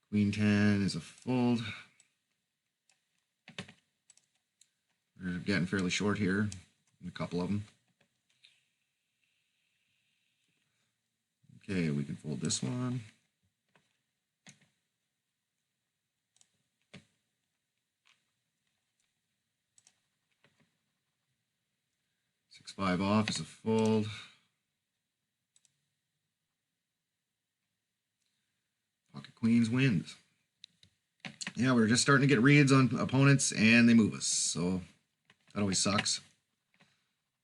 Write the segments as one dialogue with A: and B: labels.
A: Queen 10 is a fold. We're getting fairly short here, a couple of them. Okay, we can fold this one. Six, five off is a fold. Pocket queens wins. Yeah, we're just starting to get reads on opponents, and they move us, so that always sucks.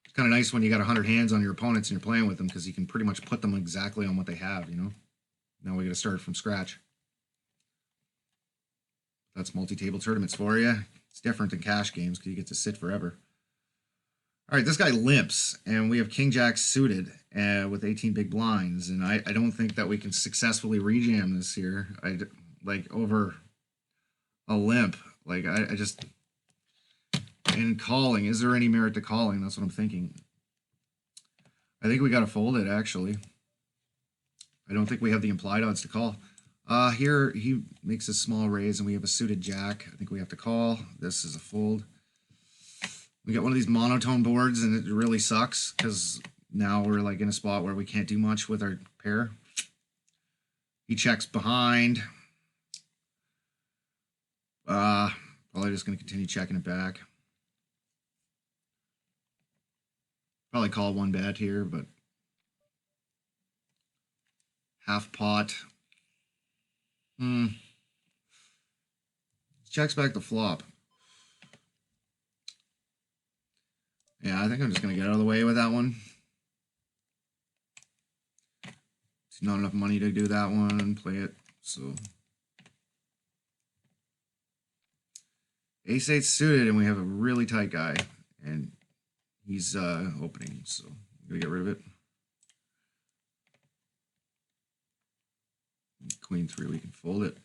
A: It's kind of nice when you got 100 hands on your opponents and you're playing with them, because you can pretty much put them exactly on what they have, you know? Now we got to start from scratch. That's multi-table tournaments for you. It's different than cash games because you get to sit forever. All right, this guy limps, and we have King Jack suited with 18 big blinds, and I don't think that we can successfully rejam this here. Like over a limp. Like I just, and calling. Is there any merit to calling? That's what I'm thinking. I think we got to fold it, actually. I don't think we have the implied odds to call. Here he makes a small raise, and we have a suited jack. I think we have to call. This is a fold. We got one of these monotone boards, and it really sucks because now we're like in a spot where we can't do much with our pair. He checks behind. Probably just going to continue checking it back. Probably call one bet here, but half pot. Checks back the flop. Yeah, I think I'm just going to get out of the way with that one. It's not enough money to do that one and play it, so. Ace 8 suited, and we have a really tight guy, and he's opening, so I'm going to get rid of it. Queen 3, we can fold it.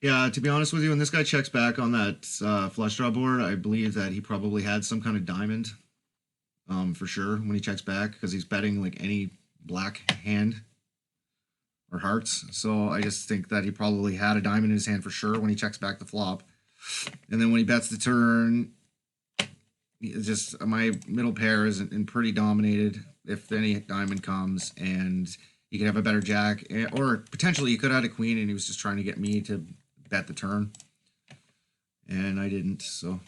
A: Yeah, to be honest with you, when this guy checks back on that flush draw board, I believe that he probably had some kind of diamond, for sure, when he checks back, because he's betting like any black hand or hearts. So I just think that he probably had a diamond in his hand for sure when he checks back the flop. And then when he bets the turn, just my middle pair is in pretty dominated if any diamond comes, and he could have a better jack, or potentially he could have had a queen and he was just trying to get me to bet the turn, and I didn't. So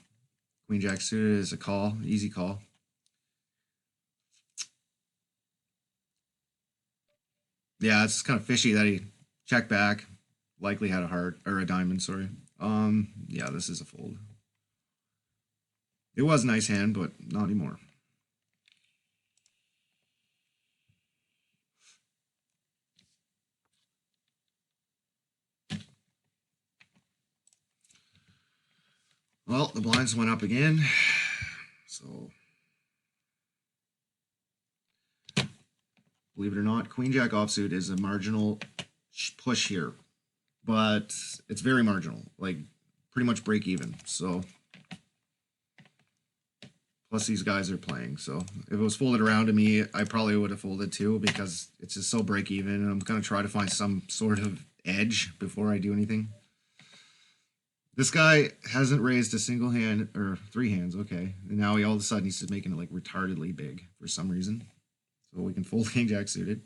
A: queen jack suited is a call, easy call. Yeah, it's kind of fishy that he checked back, likely had a heart or a diamond, sorry. Yeah, this is a fold. It was a nice hand, but not anymore. Well, the blinds went up again, so believe it or not, queen jack offsuit is a marginal push here, but it's very marginal, like pretty much break even. So plus these guys are playing, so if it was folded around to me, I probably would have folded too, because it's just so break even, and I'm going to try to find some sort of edge before I do anything. This guy hasn't raised a single hand, or three hands, okay. And now he all of a sudden he's just making it like retardedly big for some reason. So we can fold king jack suited.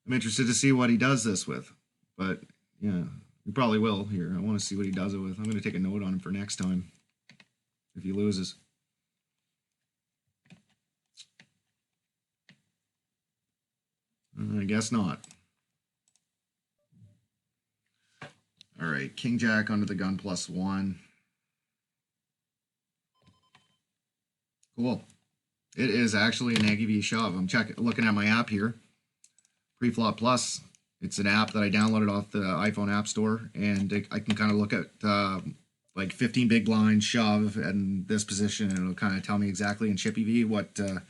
A: I'm interested to see what he does this with. But yeah, he probably will here. I want to see what he does it with. I'm going to take a note on him for next time if he loses. I guess not. All right, king jack under the gun +1. Cool. It is actually an Aggie V shove. I'm looking at my app here, Preflop Plus. It's an app that I downloaded off the iPhone App Store, and I can kind of look at like 15 big blind shove in this position, and it'll kind of tell me exactly in Chippy V what the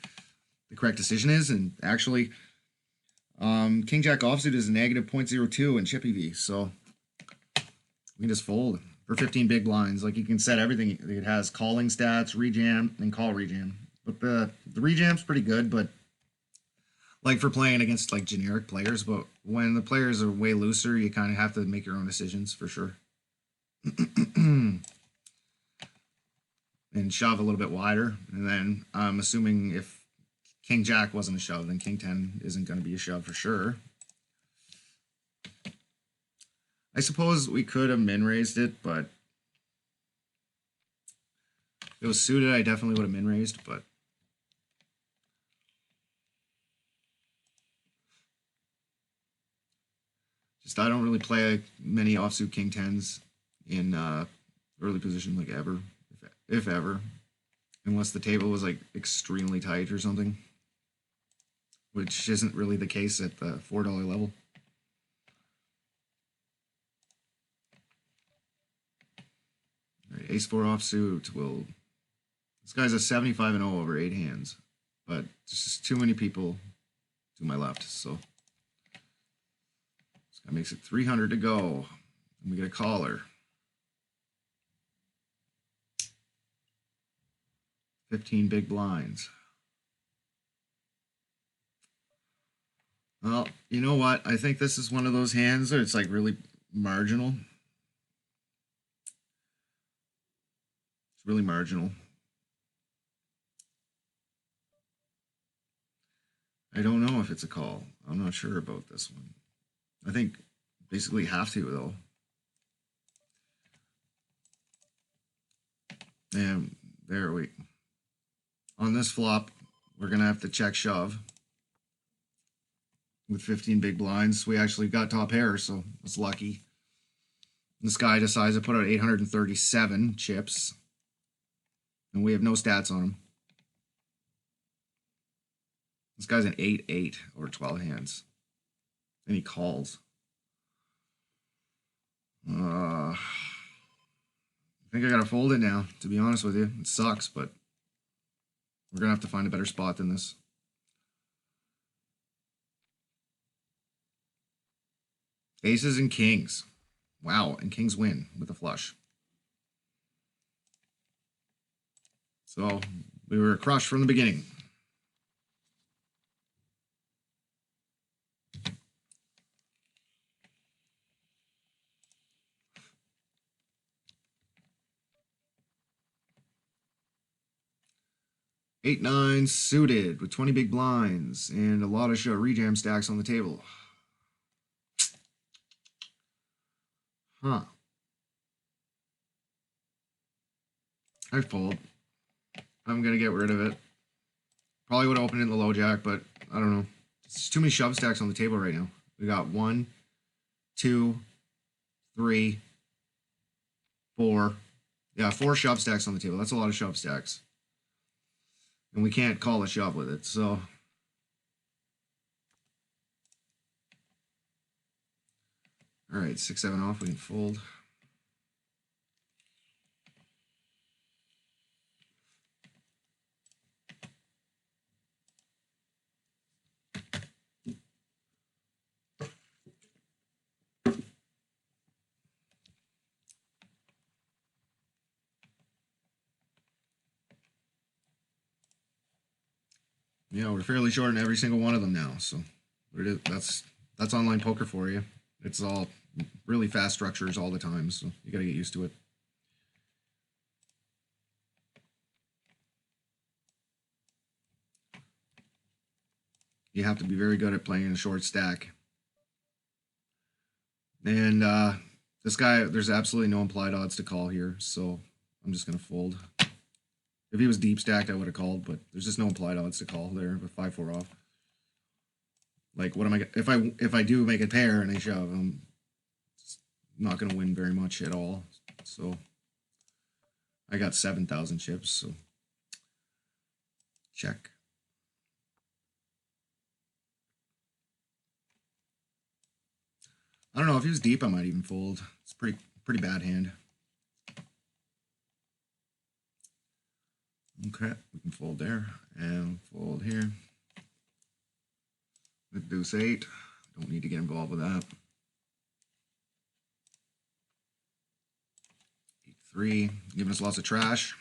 A: correct decision is. And actually, King Jack offsuit is negative 0.02 in Chippy V, so we can just fold for 15 big blinds. Like you can set everything. It has calling stats, rejam, and call rejam. But the rejam's pretty good, but like for playing against like generic players, but when the players are way looser, you kind of have to make your own decisions for sure. And shove a little bit wider. And then I'm assuming if King Jack wasn't a shove, then King 10 isn't going to be a shove for sure. I suppose we could have min raised it, but if it was suited, I definitely would have min raised, but just I don't really play many offsuit King 10s in early position like ever, if ever, unless the table was like extremely tight or something, which isn't really the case at the $4 level. All right, Ace-4 offsuit will. This guy's a 75-0 over 8 hands, but there's just too many people to my left, so this guy makes it 300 to go, and we get a caller. 15 big blinds. Well, you know what? I think this is one of those hands that it's like really marginal. It's really marginal. I don't know if it's a call. I'm not sure about this one. I think basically have to though. And there we. On this flop, we're gonna have to check shove. With 15 big blinds, we actually got top pair, so it's lucky. This guy decides to put out 837 chips, and we have no stats on him. This guy's an 8-8 over 12 hands, and he calls. I think I gotta fold it now, to be honest with you. It sucks, but we're gonna have to find a better spot than this. Aces and kings. Wow, and kings win with a flush. So we were crushed from the beginning. Eight, nine suited with 20 big blinds and a lot of rejam stacks on the table. Huh. I fold. I'm going to get rid of it. Probably would have opened it in the low jack, but I don't know. It's too many shove stacks on the table right now. We got 1, 2, 3, 4. Yeah, 4 shove stacks on the table. That's a lot of shove stacks. And we can't call a shove with it, so. All right, 6, 7 off. We can fold. Yeah, we're fairly short in every single one of them now. So that's online poker for you. It's all really fast structures all the time, so you got to get used to it. You have to be very good at playing a short stack. And this guy, there's absolutely no implied odds to call here, so I'm just going to fold. If he was deep stacked, I would have called, but there's just no implied odds to call there with 5-4 off. Like, what am I? If I do make a pair and I shove, I'm not going to win very much at all. So I got 7,000 chips. So check. I don't know if he was deep. I might even fold. It's pretty bad hand. Okay, we can fold there and fold here. with deuce 8. Don't need to get involved with that. 8-3, giving us lots of trash.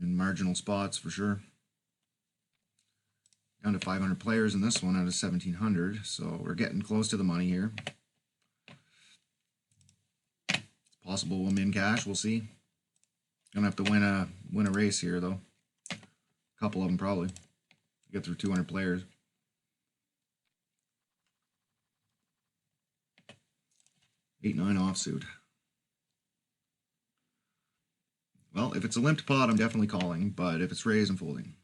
A: In marginal spots for sure. Down to 500 players in this one out of 1,700, so we're getting close to the money here. It's possible we'll min cash, we'll see. Gonna have to win a race here though. A couple of them probably. Get through 200 players. 8-9 offsuit. Well, if it's a limped pot, I'm definitely calling, but if it's raised, I'm folding.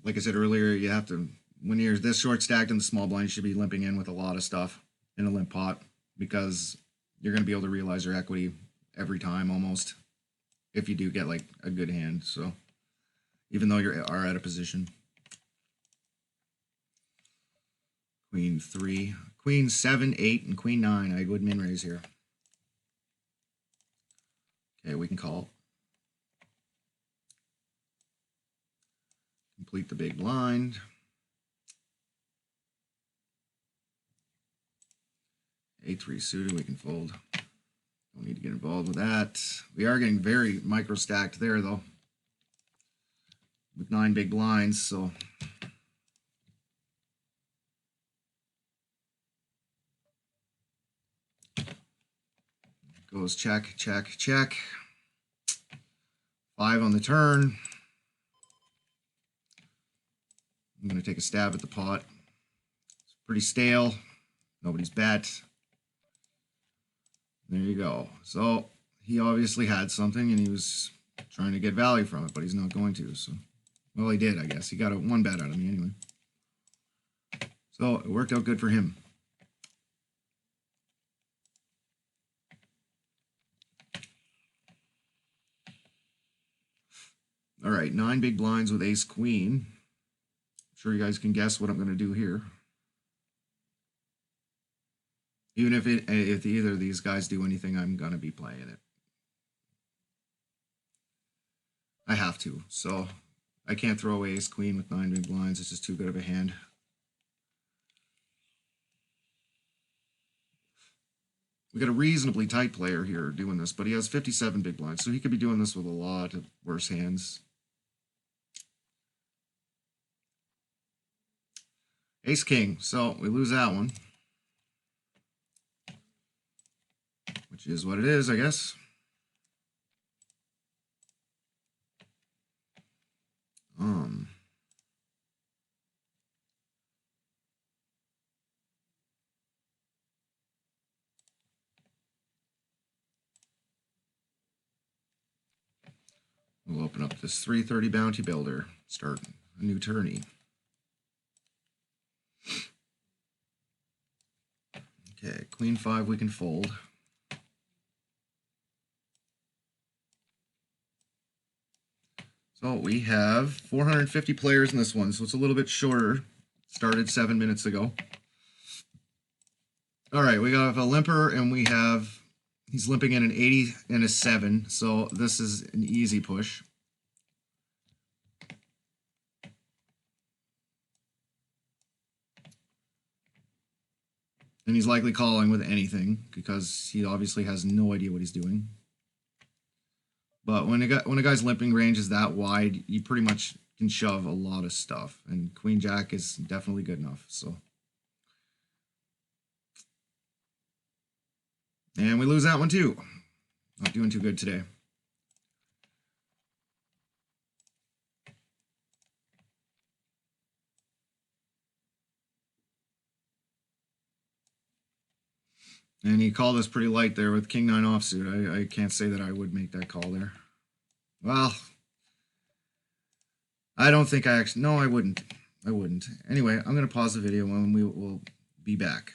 A: Like I said earlier, you have to, when you're this short stacked in the small blind, you should be limping in with a lot of stuff in a limp pot because you're going to be able to realize your equity every time almost if you do get like a good hand. So even though you are out of position. Queen 3, Queen 7, 8, and Queen 9. I would min raise here. Okay, we can call. Complete the big blind. A3 suited, we can fold. Don't need to get involved with that. We are getting very micro stacked there though. With 9 big blinds, so. Goes check, check, check. 5 on the turn. I'm going to take a stab at the pot. It's pretty stale. Nobody's bet. There you go. So he obviously had something and he was trying to get value from it, but he's not going to. So, well, he did, I guess. He got a 1 bet out of me anyway. So it worked out good for him. All right, 9 big blinds with ace queen. I'm sure you guys can guess what I'm going to do here. Even if either of these guys do anything, I'm going to be playing it. I have to, so I can't throw away ace queen with 9 big blinds. It's just too good of a hand. We got a reasonably tight player here doing this, but he has 57 big blinds, so he could be doing this with a lot of worse hands. Ace king, so we lose that one. Which is what it is, I guess. We'll open up this 330 bounty builder, start a new tourney. Okay, queen 5 we can fold. So we have 450 players in this one, so it's a little bit shorter. Started 7 minutes ago. All right, we got a limper and we have, he's limping in an 80 and a 7, so this is an easy push. And he's likely calling with anything because he obviously has no idea what he's doing. But when a guy's limping range is that wide, you pretty much can shove a lot of stuff. And Queen Jack is definitely good enough. So, and we lose that one too. Not doing too good today. And he called us pretty light there with King 9 offsuit. I can't say that I would make that call there. Well, I don't think I actually, no, I wouldn't. Anyway, I'm going to pause the video and we will be back.